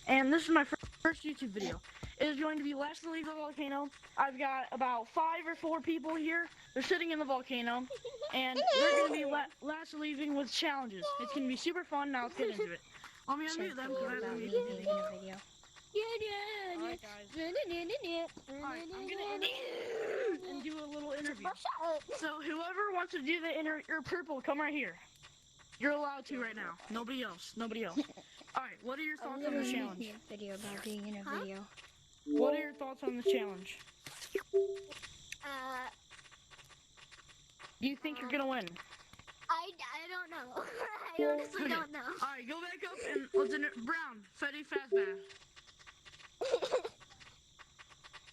and this is my first YouTube video. It is going to be last to leave the volcano. I've got about 5 or 4 people here. They're sitting in the volcano, and they're going to be last leaving with challenges. It's going to be super fun. Now let's get into it. Let me unmute them. Alright, guys. Alright, I'm gonna end and do a little interview. So whoever wants to do the or purple, come right here. You're allowed to right now. Nobody else. Nobody else. Alright, what are your thoughts on the challenge? Video about being in a video. What are your thoughts on the challenge? Do you think you're gonna win? I don't know. I honestly don't know. Alright, go back up and let's Brown, Freddy Fazbear.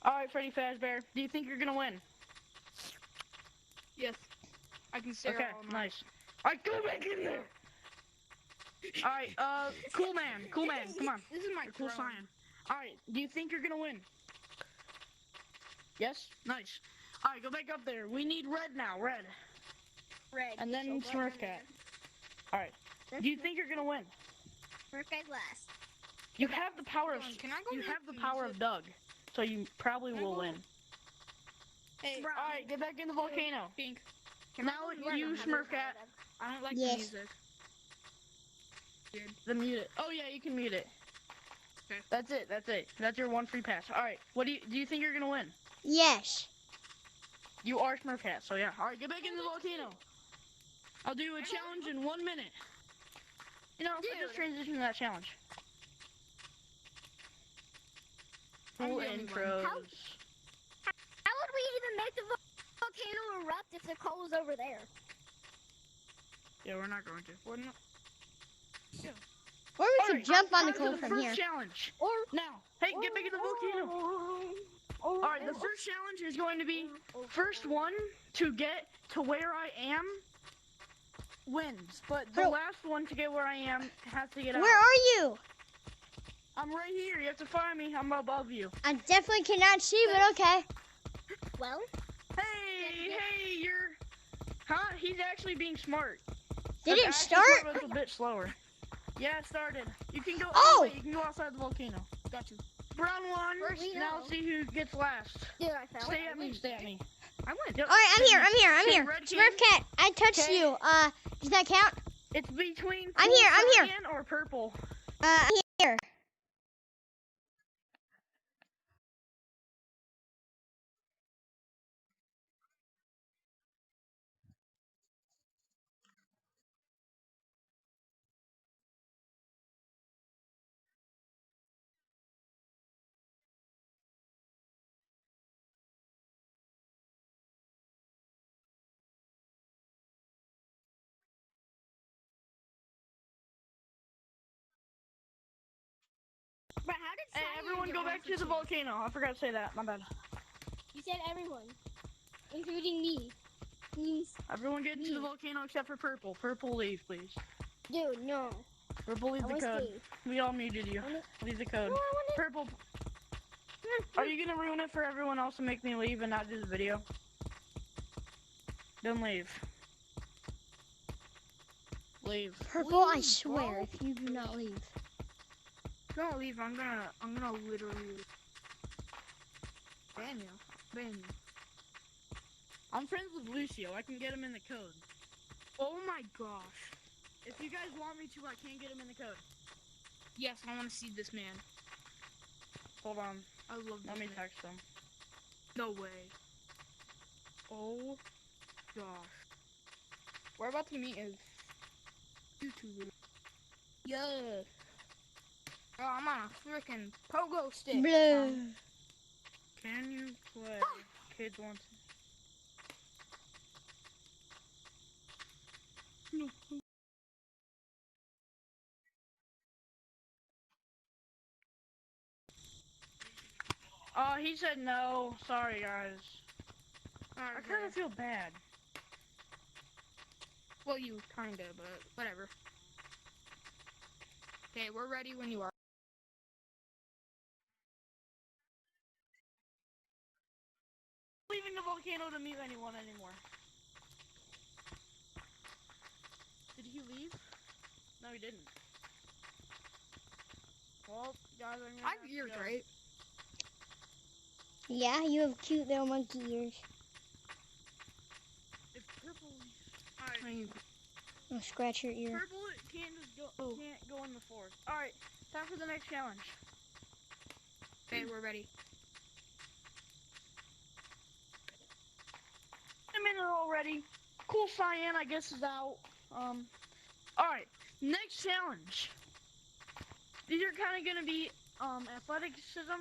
Alright, Freddy Fazbear, do you think you're gonna win? Yes. I can say okay, nice. Alright, go back in there! Alright, cool man, come on. This is my Cool Cyan. Alright, do you think you're gonna win? Yes? Nice. Alright, go back up there. We need red now, red. Red. And then So Smurf Cat. Alright. Do you think you're gonna win? Smurf Cat last. You have the power of Doug, so you probably will win. Hey, alright, get back in the volcano. Pink. Now you Smurf Cat. I don't like the music. Then mute it. Oh yeah, you can mute it. Okay. That's it. That's your one free pass. Alright, what do you think you're gonna win? Yes. You are Smurf Cat, so yeah. Alright, get back in the volcano. I'll do a challenge in 1 minute. You know, I just transition to that challenge. Cool intros. How would we even make the volcano erupt if the coal is over there? Yeah, we're not going to. We're not. Yeah. Or we could jump on the coal from here. First challenge. Now, hey, get back in the volcano. Alright, the first challenge is going to be first one to get to where I am wins. But the last one to get where I am has to get out. Where are you? I'm right here. You have to find me. I'm above you. I definitely cannot see, but okay. Well? Hey, you're... Huh? He's actually being smart. Did it start? It was a bit slower. Yeah, it started. You can go. Oh! You can go outside the volcano. Got you. Brown one. Now let's see who gets last. Dude, I fell. Stay at me. I went. Yep. Alright, I'm here. Smurf Cat, I touched you. Does that count? It's between I'm here. cyan or purple. I'm here. But how did Hey, everyone go back to the volcano. I forgot to say that. My bad. You said everyone, including me. Means Everyone get into the volcano except for purple. Purple, leave, please. dude, no. Purple, leave the code. We all muted you. Leave the code. Purple. Are you gonna ruin it for everyone else and make me leave and not do the video? Then leave. Leave. Purple, I swear, if you do not leave. Don't leave. I'm gonna literally leave. Ban you. I'm friends with Lucio. I can get him in the code. Oh my gosh. If you guys want me to, I can get him in the code. Yes, I want to see this man. Hold on. I love this Let me man. text him. No way. Oh gosh. We're about to meet as YouTubers. Yeah. Oh, I'm on a freaking pogo stick. Blue. Can you play Kids Want to? No. He said no. Sorry, guys. I kind Okay. of feel bad. Well, you kinda, but whatever. Okay, we're ready when you are. Leaving the volcano to meet anyone anymore. Did he leave? No, he didn't. Well, guys. 5. I have ears, right? Yeah, you have cute little monkey ears. If purple, alright. I'll scratch your ear. Purple can't just can't go in the forest. Alright, time for the next challenge. Okay, we're ready. A minute already. Cool cyan, I guess, is out. Alright, next challenge. These are kind of gonna be athleticism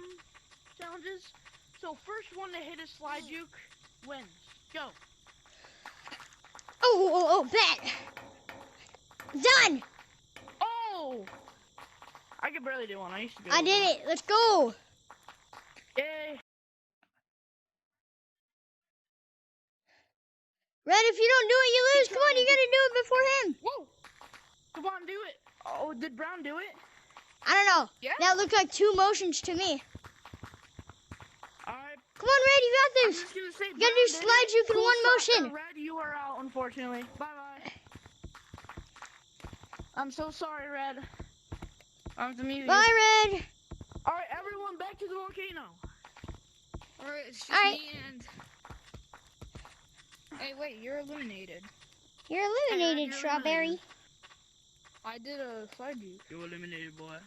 challenges. So first one to hit a slide juke wins. Go. Oh, bet. Done. Oh! I could barely do one. I used to be able I to did do it. Let's go. Yay. Red, if you don't do it, you lose. Come on, you gotta do it before him. Whoa! Come on, do it. Oh, did Brown do it? I don't know. Yeah. That looked like 2 motions to me. Alright. Come on, Red, you got I'm this. just gonna say, You gotta do slide juke in 1 motion. Red, you are out, unfortunately. Bye-bye. I'm so sorry, Red. I have to mute you. Bye, Red. Alright, everyone, back to the volcano. Alright, it's just Alright. me and... Hey, wait, you're eliminated. You're Red, eliminated, you're Strawberry. eliminated. I did a slide juke. You're eliminated, boy.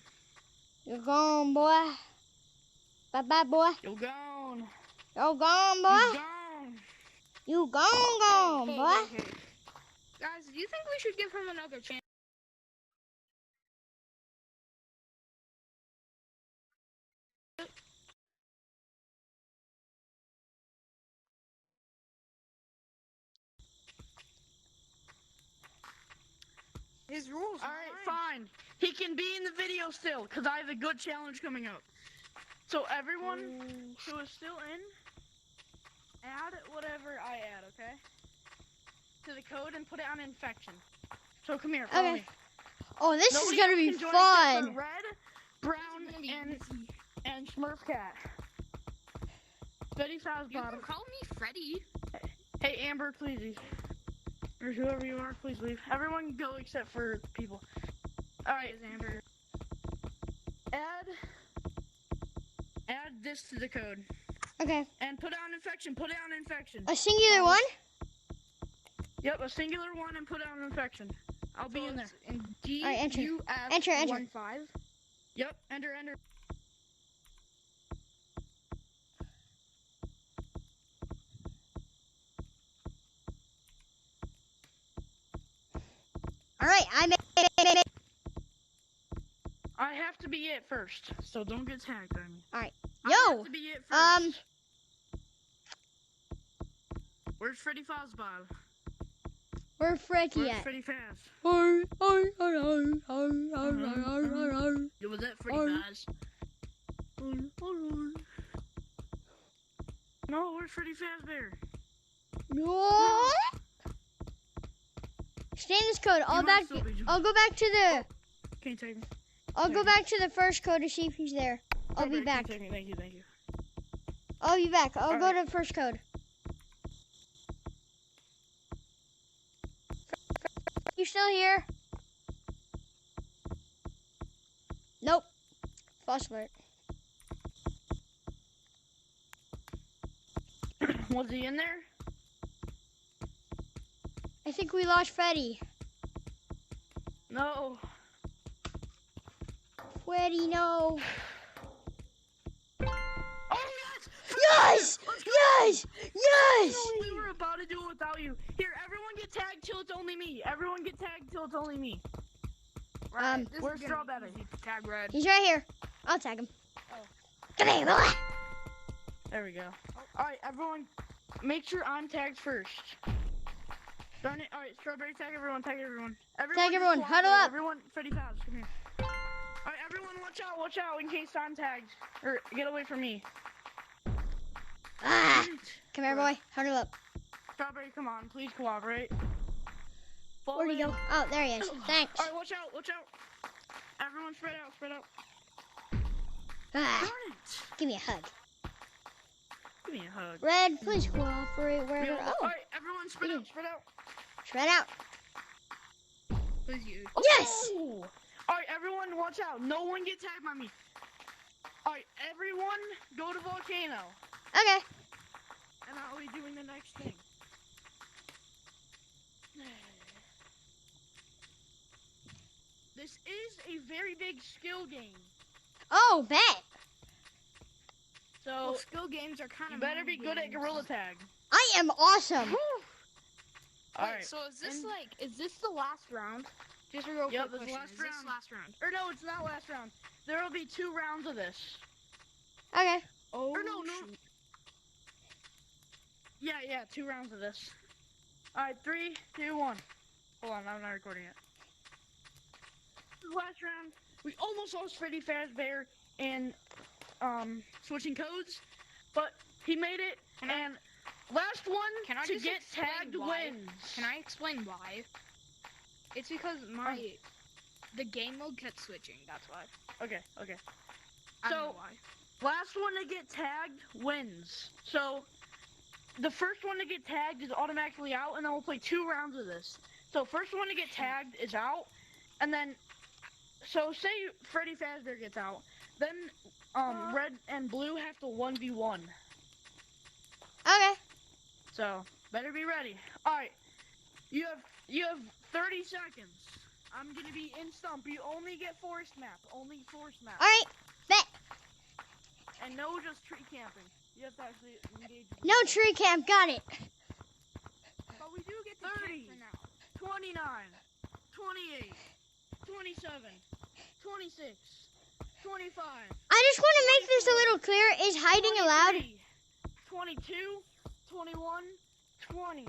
You're gone, boy. Bye-bye, boy. You're gone. You're gone, boy. You're gone. You gone, Hey, boy. hey. Guys, do you think we should give him another chance? His rules. Alright, fine. He can be in the video still, because I have a good challenge coming up. So everyone who is still in, add whatever I add, okay? To the code and put it on infection. So come here, follow Okay. me. Oh, this Nobody is gonna else be can join except for fun. Red, Brown, and Smurf Cat. Betty Fow's You bottom. can call me Freddy. Hey, Amber, please leave. Or whoever you are, please leave. Everyone go except for people. Alright, Amber. Add this to the code. Okay. And put it on infection. Put it on infection. A singular one? Yep, a singular one and put it on infection. I'll be in there. In D Alright, enter. U F Enter, enter. 1 5. Yep, enter. Alright, I made it. I have to be it first, so don't get tagged on me. Alright. I Yo, have to be it first. Where's Freddy Fazbear? Where's Frankie Where's at? Freddy Faz? Oh, Was that Freddy Faz? No, where's Freddy Fazbear? No. Stay in this code. I'll go back to the. Can't take me. I'll go back to the first code to see if he's there. I'll be Okay, back. can't take me. Thank you. I'll be back. I'll go Alright. to the first code. You still here? Nope. False alert. Was he in there? I think we lost Freddy. No. Freddy, no. Oh yes! Yes! Yes! Yes! No, we were about to do it without you. Here, everyone get tagged till it's only me. Everyone get tagged till it's only me. Right, this Where's is gonna be Strawberry? easy to tag Red. He's right here. I'll tag him. Oh. Come here, boy. There we go. Alright, everyone, make sure I'm tagged first. Darn it. Alright, Strawberry, tag everyone. Tag Everyone, everyone, just huddle cooperate. up. Everyone, Freddy Faz, come here. Alright, everyone, watch out in case I'm tagged. Or get away from me. Ah. Come here, boy. Huddle up. Strawberry, come on, please cooperate. Where'd he go? Oh, there he is. Thanks. Alright, watch out. Everyone spread out. Ah. Darn it. Give me a hug. Give me a hug. Red, please cooperate wherever. Oh, Alright, everyone spread out. spread out. Please you. Yes! Oh. Alright, everyone watch out. No one get tagged by me. Alright, everyone go to volcano. Okay. And I'll be doing the next thing. This is a very big skill game. Oh, bet. So, Well, skill games are kind you of. better be good at gorilla tag. I am awesome. Alright. So is this the last round? Just a real Yep, quick this is question. last round. Last round? Or no, it's not last round. There will be 2 rounds of this. Okay. Oh, Or no. shoot. Yeah, 2 rounds of this. Alright, 3, 2, 1. Hold on, I'm not recording it. Last round, we almost lost Freddy Fazbear in switching codes, but he made it, and last one Can I to just get explain tagged why? wins. Can I explain why? It's because the game mode kept switching. That's why. Okay. I don't So- know why. Last one to get tagged wins. So, the first one to get tagged is automatically out, and then we'll play 2 rounds of this. So, first one to get tagged is out, and then, so say Freddy Fazbear gets out, then red and blue have to 1v1. Okay. So, better be ready. Alright, you have 30 seconds. I'm gonna be in stump. You only get forest map. Only forest map. All right. Bet. And no just tree camping. You have to actually engage with No the- tree camp. Got it. But we do get the 30. for now. 29, 28, 27, 26, 25. I just want to make this a little clear. Is hiding allowed? 22, 21, 20,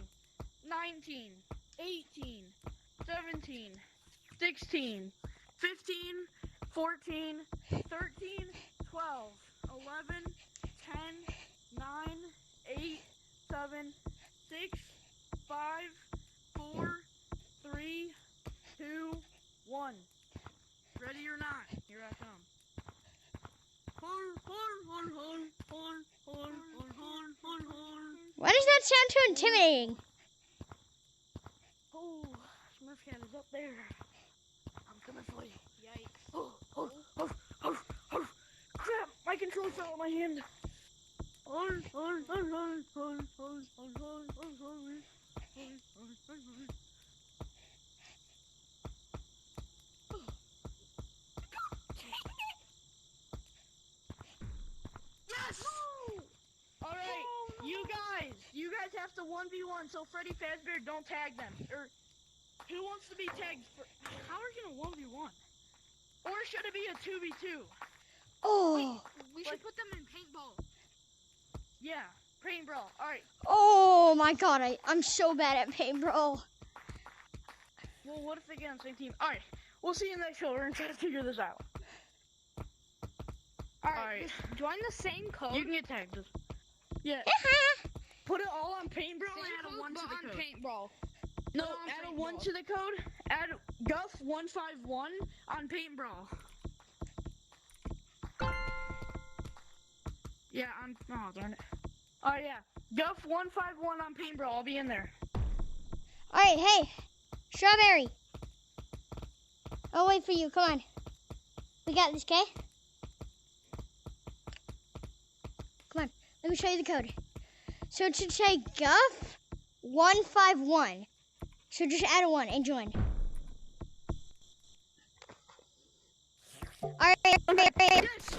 19, 18, 17, 16, 15, 14, 13, 12, 11, 10, 9, 8, 7, 6, 5, 4, 3, 2, 1. Ready or not, here I come. Why does that sound too intimidating? Oh, Smurf Cat is up there. I'm coming for you. Yikes. Oh, crap, my controller fell out of my hand. Yes! Alright, you guys have to 1v1, so Freddy Fazbear, don't tag them. Or, who wants to be tagged? How are you gonna 1v1? Or should it be a 2v2? Oh. We should put them in paintball. Yeah, paintball. Alright, Oh my God. I'm so bad at paintball. well, what if they get on the same team? Alright, we'll see you in the next show. We're gonna try to figure this out. Alright, Alright. just join the same code. You can get tagged. Yeah. Put it all on paintball Same and add a code, 1 to but the on code. paintball. No, Put it on add a 1 paintball. to the code. Add Guff151 on paintball. Yeah, oh, darn it. Oh, yeah. Guff151 on paintball. I'll be in there. All right. Hey, Strawberry. I'll wait for you. Come on. We got this, okay? Come on. Let me show you the code. So it should say Guff151. So just add a 1 and join. All right. Yes!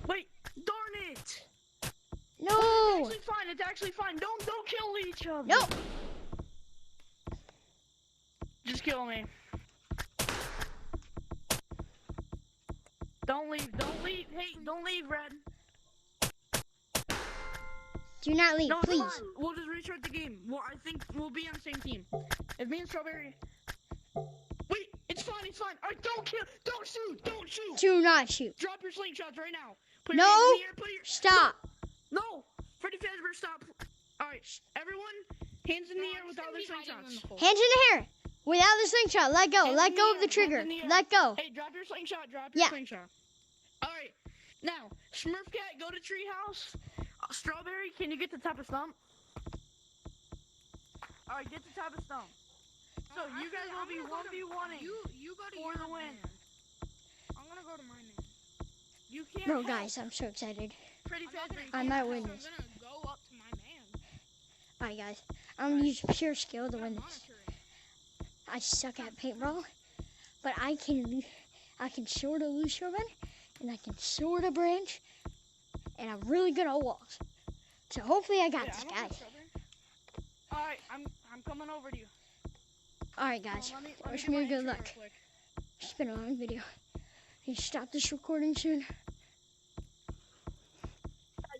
Wait, darn it! No. It's actually fine. Don't kill each other. Nope. Just kill me. Don't leave. Hey, don't leave, Red. Do not leave, No, it's please. fine. We'll just restart the game. Well, I think we'll be on the same team. If me and Strawberry... Wait, it's fine. Alright, don't shoot. Do not shoot. Drop your slingshots right now. Put No. your hands in the air, Stop. No! Freddy Fazbear, stop. Alright, everyone, hands in the air without their slingshots. Hands in the air. Without the slingshot. Let go. Hands Let in go the of the air, trigger. hands in the air. Let go. Hey, drop your slingshot. Yeah. Alright, now, Smurf Cat, go to treehouse. Strawberry, can you get to top of stump? Alright, get to top of stump. So, you guys will be 1v1ing You go to for your the win. man. I'm gonna go to my man. You can't Bro, help. guys, I'm so excited. Freddy Fazbear, you I can't might help. win I'm this. gonna go up to my man. Alright, guys. I'm gonna use pure skill to I'm win this. monitoring. I suck at paintball, but I can sort of loose ribbon, and I can sort of branch, and I'm really good at walls. So hopefully I got Yeah, this, I don't guys. know, Strawberry. Alright, I'm coming over to you. Alright, guys. Let me Wish do me my good intro luck. real quick. It's been a long video. Can you stop this recording soon?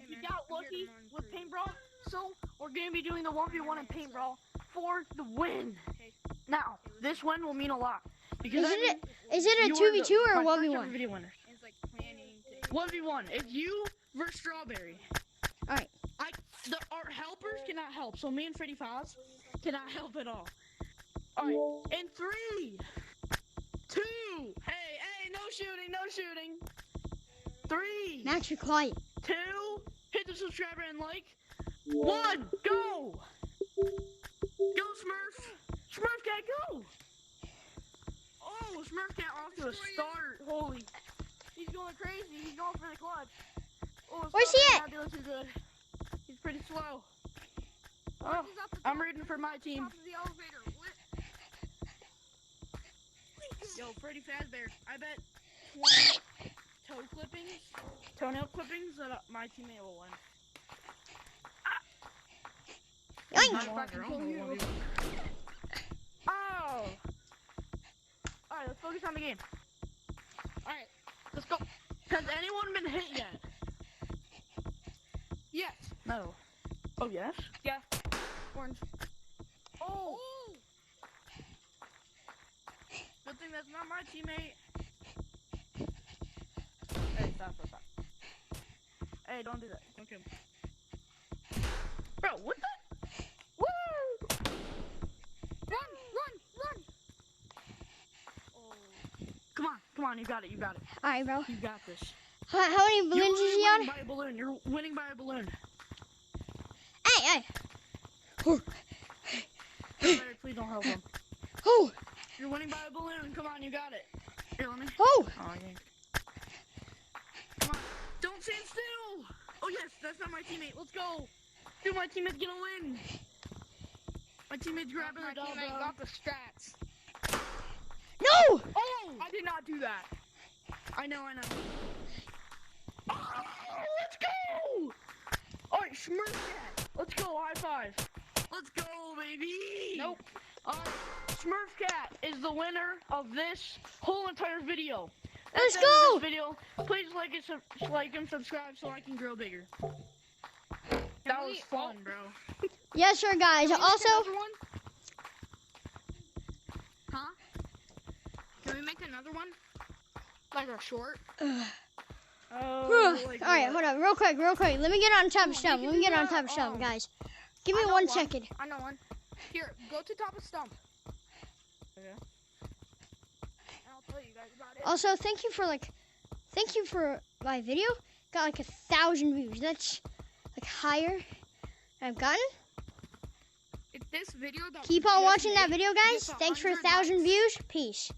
You man, got I'm lucky getting mine with for you. paintball, so we're gonna be doing the 1v1 in paintball for the win. Hey. Now, this win will mean a lot because Isn't that means Is it a you are 2v2 or a my first ever 1v1? video winner. It's like planning to. 1v1. It's you versus Strawberry. Alright. Our helpers cannot help, so me and Freddy Faz cannot help at all. Alright, in 3, 2, hey, no shooting. 3, Max, you're quiet. 2, hit the subscriber and like. 1, go! Go, Smurf! Smurf Cat, go! Oh, Smurf Cat off to a start. Holy. He's going crazy. He's going for the clutch. Oh, Where's he Strawberry at? not doing too good. He's pretty slow. Oh, He's up the I'm top- rooting for my team. top of the elevator. What? Yo, Freddy Fazbear, I bet 20 toenail clippings that my teammate will win. Yoink! Oh! Alright, let's focus on the game. Alright, let's go. Has anyone been hit yet? Yes. No. Oh, yes? Yes. Orange. Oh! Good thing that's not my teammate. Hey, stop. Hey, don't do that. Don't kill me. Bro, what the? Woo! Run! Oh. Come on, you got it. Alright, bro. You got this. How many balloons is he on? You're winning by a balloon. You're winning by a balloon. Hey! Strawberry, please don't help him. Oh! You're winning by a balloon. Come on, you got it. Here, let me. Oh! Oh, yeah. Come on. Don't stand still. Oh, yes, that's not my teammate. Let's go. Dude, my teammate's gonna win. My teammate's grabbing My the dog. teammate got the strats. No! Oh! I did not do that. I know. Oh, let's go! Alright, Smurf Cat. Let's go, high five. Let's go, baby! Nope. Smurf Cat is the winner of this whole entire video. Let's At the end go! of this video, please like and subscribe so I can grow bigger. That was fun, bro. Yes, sir, guys. Can we make Also, another one? Huh? Can we make another one? Like a short? Oh, like alright, what? hold on, real quick. Let me get on top of we stump. can Let me do get on that, top of stump, guys. Give I me know 1 one. second. I know one. Here, go to top of stump. Okay. And I'll tell you guys about it. Also, thank you for my video. Got like 1,000 views. That's like higher than I've gotten. If this video that Keep we on just watching that made video, guys. gets Thanks for 100 1,000 likes, views. Peace.